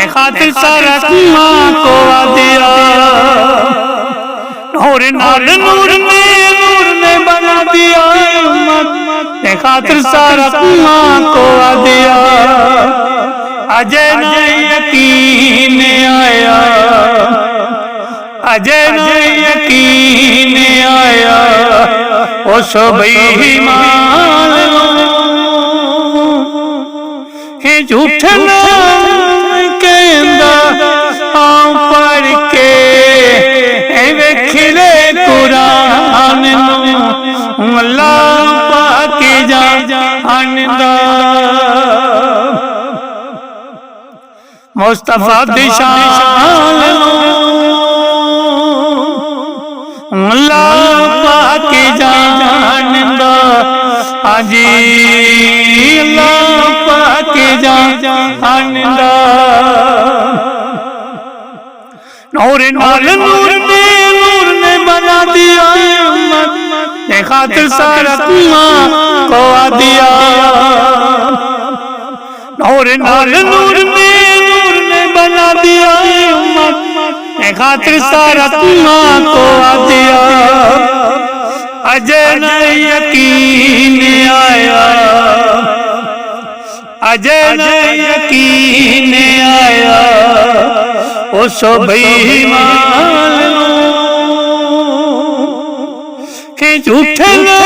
خاطر سارا ماں کو دیا نور نال نور نے بنا دیا امت خاطر سارا ماں کو دیا اجے نہ یقین آیا اجے نہ یقین آیا اس بے مان کہ جھوٹ نہ کہندا آن پڑھ کے ویکھلے قرآن نو اللہ پاک جاندا مصطفیٰ دی شان اللہ پاک جاندا آجی اللہ پاک جاندا نور نال نور نے بنا دیا امت خاطر سارا ماں کو دیا نور نال نور نے بنا دیا امت خاطر سارا ماں کو دیا اجے نہ یقین آیا اجے نہ یقین آیا اس بے ایمان کہ جھوٹ نہ